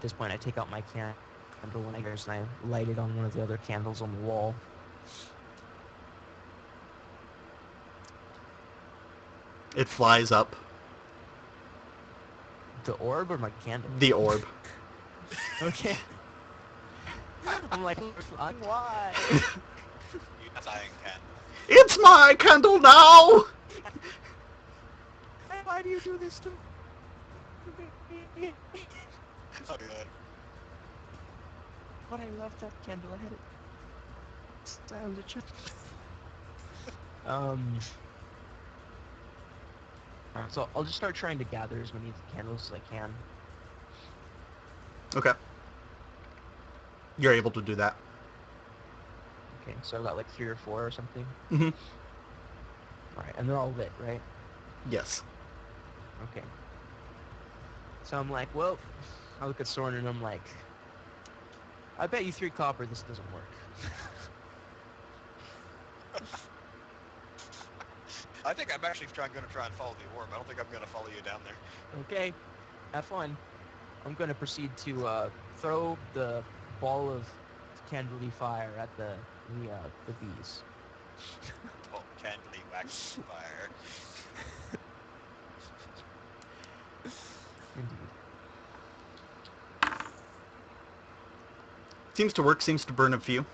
this point, I take out my candle when I guess, and I light it on one of the other candles on the wall. It flies up. The orb or my candle? The orb. Okay. I'm like, why? You dying candle. It's my candle now! Why do you do this to me? Oh, good. But I left that candle. I had it. Sounds a chip. So I'll just start trying to gather as many candles as I can. Okay. You're able to do that. Okay, so I got like 3 or 4 or something. Mm-hmm. Alright, and they're all lit, right? Yes. Okay. So I'm like, well, I look at Soren and I'm like, I bet you 3 copper this doesn't work. I think I'm actually going to try and follow the orb. I don't think I'm going to follow you down there. Okay, have fun. I'm going to proceed to throw the ball of candly fire at the bees. Oh, candly wax fire. Indeed. Seems to work, seems to burn a few.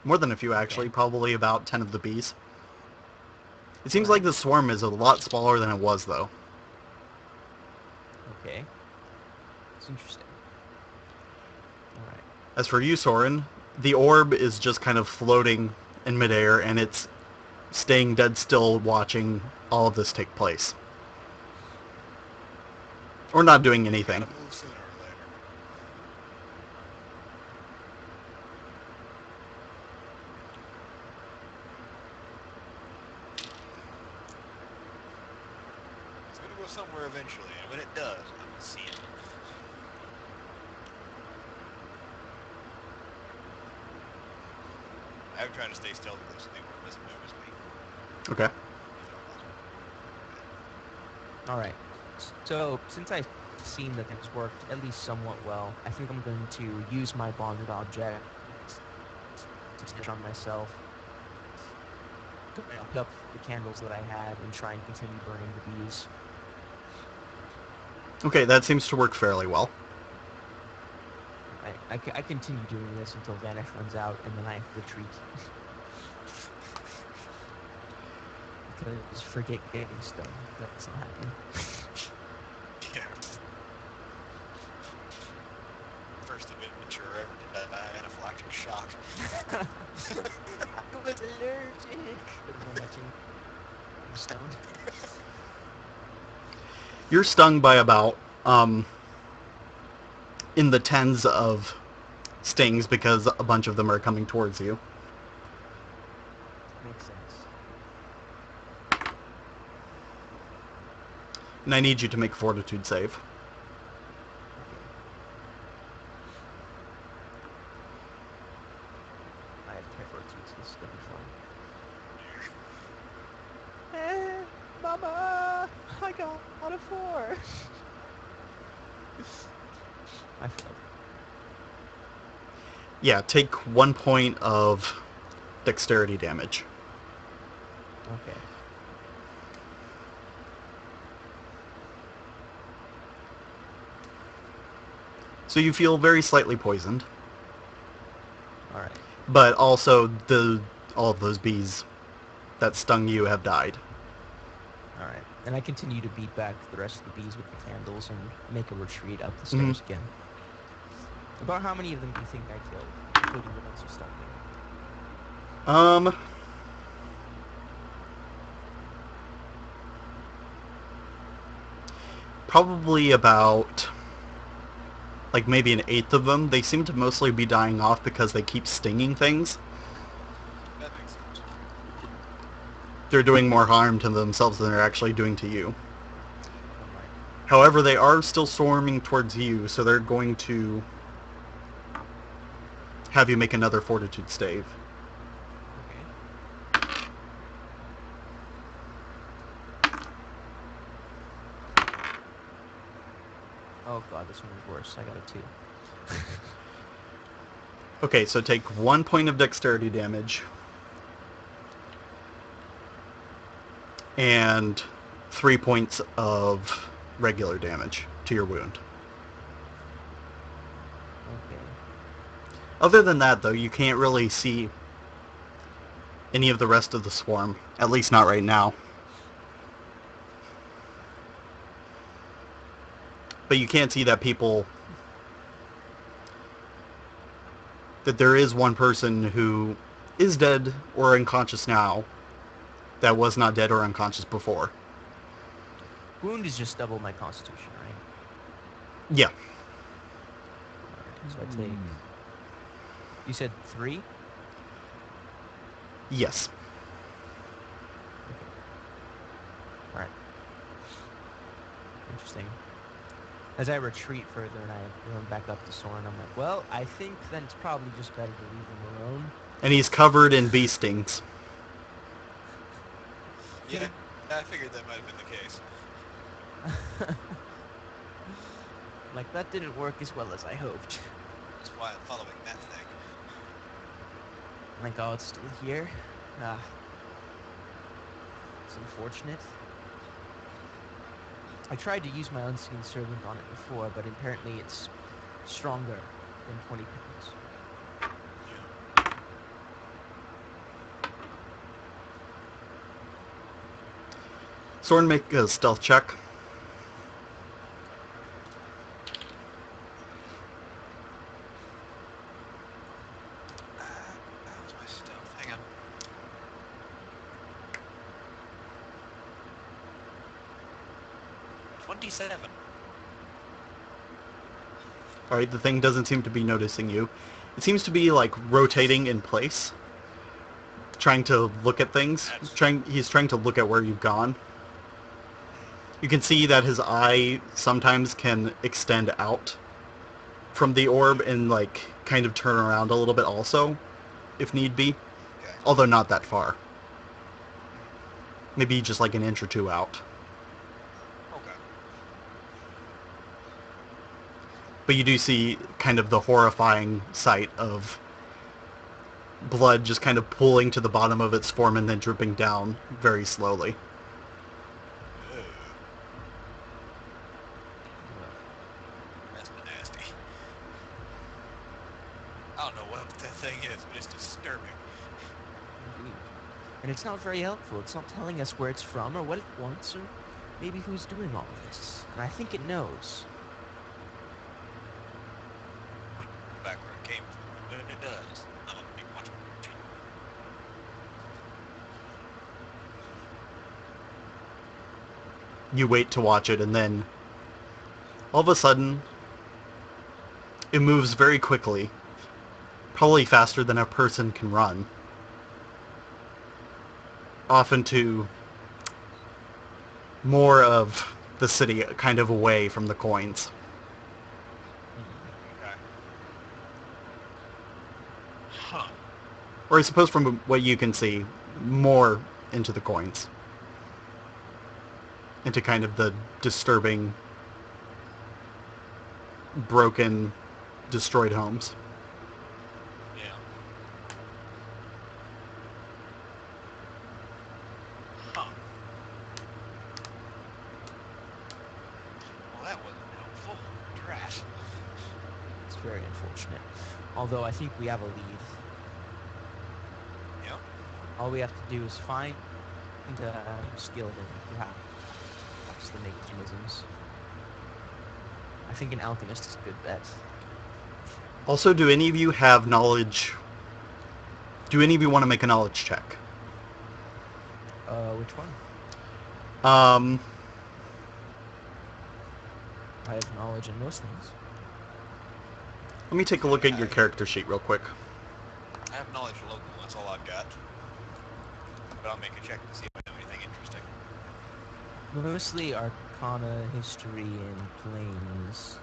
More than a few, actually. Okay. Probably about 10 of the bees. It seems Right. like the swarm is a lot smaller than it was, though. Okay. It's interesting. Alright. As for you, Soren, the orb is just kind of floating in midair, and it's staying dead still watching all of this take place. Or not doing anything. Gotta move sooner or later. It's gonna go somewhere eventually, and when it does, I'm gonna see it. I'm trying to stay still because the orb doesn't notice me. Okay. Alright. So, since I've seen that things worked at least somewhat well, I think I'm going to use my bonded object to stitch on myself, to pick up the candles that I had, and try and continue burning the bees. Okay, that seems to work fairly well. I continue doing this until Vanish runs out, and then I retreat. Because forget getting stoned. That's not happening. Yeah. First adventure ever to die anaphylactic shock. I was allergic. There's no matching. I'm stoned. You're stung by about, in the tens of stings because a bunch of them are coming towards you. Makes sense. And I need you to make a fortitude save. Okay. I have 10 fortitudes, so this is gonna be fun. Mama! I got a 4! I failed. Yeah, take 1 point of dexterity damage. Okay. So you feel very slightly poisoned, Alright. but also all of those bees that stung you have died. Alright. And I continue to beat back the rest of the bees with the candles and make a retreat up the stairs again. About how many of them do you think I killed, including the ones who stung me? Probably about, like, maybe an eighth of them. They seem to mostly be dying off because they keep stinging things. That makes sense. They're doing more harm to themselves than they're actually doing to you. Alright. However, they are still swarming towards you, so they're going to have you make another fortitude save. Okay. Oh god, this one is worse. I got a 2. Okay, so take 1 point of dexterity damage. And 3 points of regular damage to your wound. Okay. Other than that, though, you can't really see any of the rest of the swarm. At least not right now. But you can see that that there is one person who is dead or unconscious now that was not dead or unconscious before. Wound is just double my constitution, right? Yeah. Alright, so I take... You said 3? Yes. Okay. Alright. Interesting. As I retreat further and I run back up to Soren, I'm like, well, I think then it's probably just better to leave him alone. And he's covered in bee stings. Yeah, I figured that might have been the case. Like, that didn't work as well as I hoped. That's why I'm following that thing. Like, oh, it's still here? Ah. It's unfortunate. I tried to use my unseen servant on it before, but apparently it's stronger than 20 pounds. Soren, make a stealth check. How's my stealth? Hang on. 27. Alright, the thing doesn't seem to be noticing you. It seems to be, like, rotating in place. Trying to look at things. He's trying to look at where you've gone. You can see that his eye sometimes can extend out from the orb and, like, kind of turn around a little bit also, if need be. Okay. Although not that far. Maybe just like an inch or two out. Okay. But you do see kind of the horrifying sight of blood just kind of pooling to the bottom of its form and then dripping down very slowly. Ugh. That's nasty. I don't know what that thing is, but it's disturbing. Indeed. And it's not very helpful. It's not telling us where it's from or what it wants or maybe who's doing all of this. And I think it knows. Back where it came from. It does. I don't think much. You wait to watch it, and then all of a sudden it moves very quickly, probably faster than a person can run, off into more of the city, kind of away from the coins. Okay. Huh. Or I suppose from what you can see, more into the coins. Into kind of the disturbing, broken, destroyed homes. Yeah. Huh. Well, that wasn't helpful. Trash. It's very unfortunate. Although I think we have a lead. Yep. All we have to do is find skilled in perhaps the mechanisms. I think an alchemist is a good bet. Also, do any of you have knowledge? Do any of you want to make a knowledge check? Which one? I have knowledge in most things. Let me take a look at your character sheet real quick. I have knowledge local. That's all I've got. But I'll make a check to see if I know anything interesting. Mostly Arcana, History, and Planes.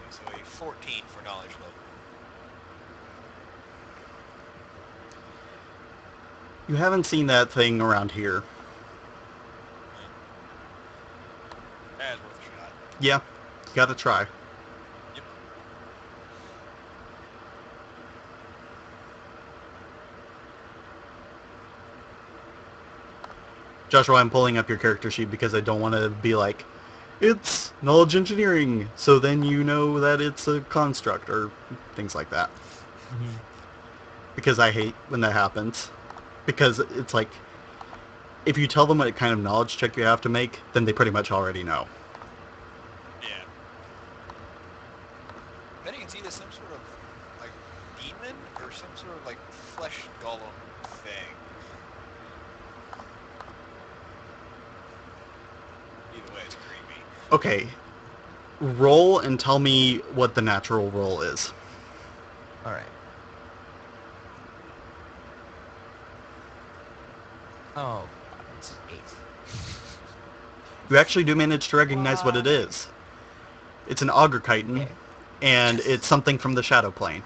Okay, so a 14 for knowledge local. You haven't seen that thing around here. Yeah, you gotta try. Yep. Joshua, I'm pulling up your character sheet because I don't want to be like, it's knowledge engineering, so then you know that it's a construct, or things like that. Mm-hmm. Because I hate when that happens. Because it's like, if you tell them what kind of knowledge check you have to make, then they pretty much already know. Yeah. Then you can see there's some sort of like demon or some sort of like flesh golem thing. Either way, it's creepy. Okay, roll and tell me what the natural roll is. All right. Oh, God, it's 8. You actually do manage to recognize what it is. It's an auger chitin, Okay. and it's something from the shadow plane.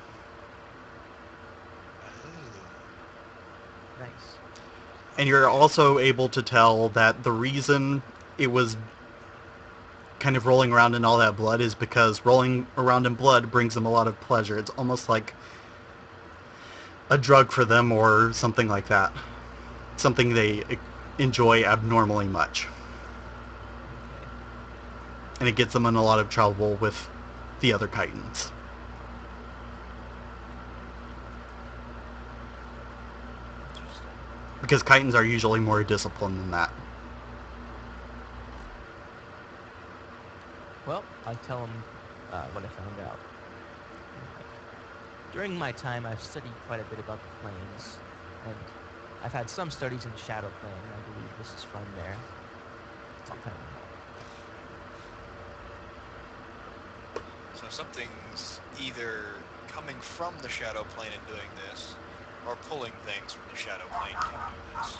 Nice. And you're also able to tell that the reason it was kind of rolling around in all that blood is because rolling around in blood brings them a lot of pleasure. It's almost like a drug for them or something like that. Something they enjoy abnormally much. Okay. And it gets them in a lot of trouble with the other chitins. Interesting. Because chitins are usually more disciplined than that. Well, I'll tell him what I found out. During my time, I've studied quite a bit about the planes, and I've had some studies in the shadow plane. I believe this is from there. So I'll tell him. So something's either coming from the shadow plane and doing this, or pulling things from the shadow plane to do this.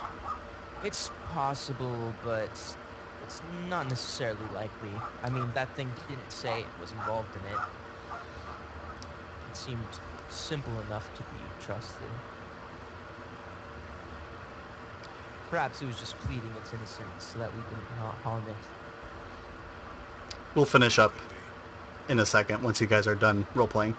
It's possible, but it's not necessarily likely. I mean, that thing didn't say it was involved in it. It seemed simple enough to be trusted. Perhaps it was just pleading its innocence so that we didn't harm it. We'll finish up Could be. in a second once you guys are done role-playing.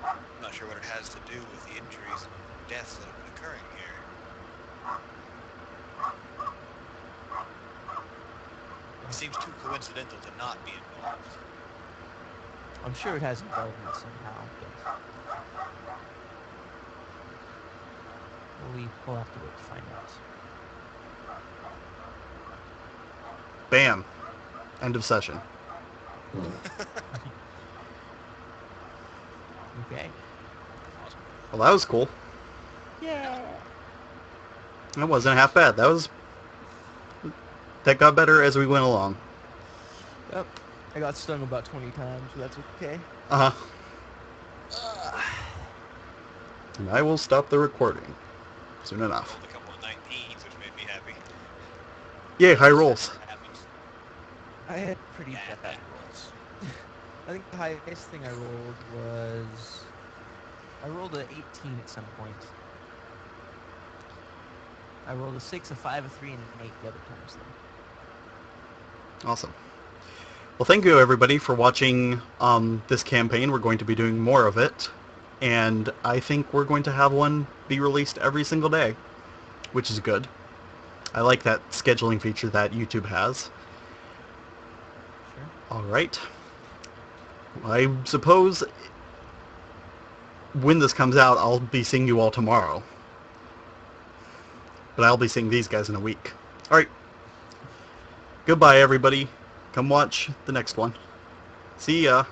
I'm not sure what it has to do with the injuries and deaths that have been occurring here. It seems too coincidental to not be involved. I'm sure it has involvement somehow, but we'll have to wait to find out. Bam. End of session. Okay. Awesome. Well, that was cool. Yeah. That wasn't half bad. That got better as we went along. Yep. I got stung about 20 times, so that's okay. Uh-huh. And I will stop the recording soon enough. Rolled a couple of 19s, which made me happy. Yay, high rolls. Happens. I had pretty Yeah. bad rolls. I think the highest thing I rolled was... I rolled an 18 at some point. I rolled a 6, a 5, a 3, and an 8 the other times, though. Awesome. Well, thank you, everybody, for watching this campaign. We're going to be doing more of it. And I think we're going to have one be released every single day, which is good. I like that scheduling feature that YouTube has. Sure. All right. I suppose when this comes out, I'll be seeing you all tomorrow. But I'll be seeing these guys in a week. All right. Goodbye, everybody. Come watch the next one. See ya.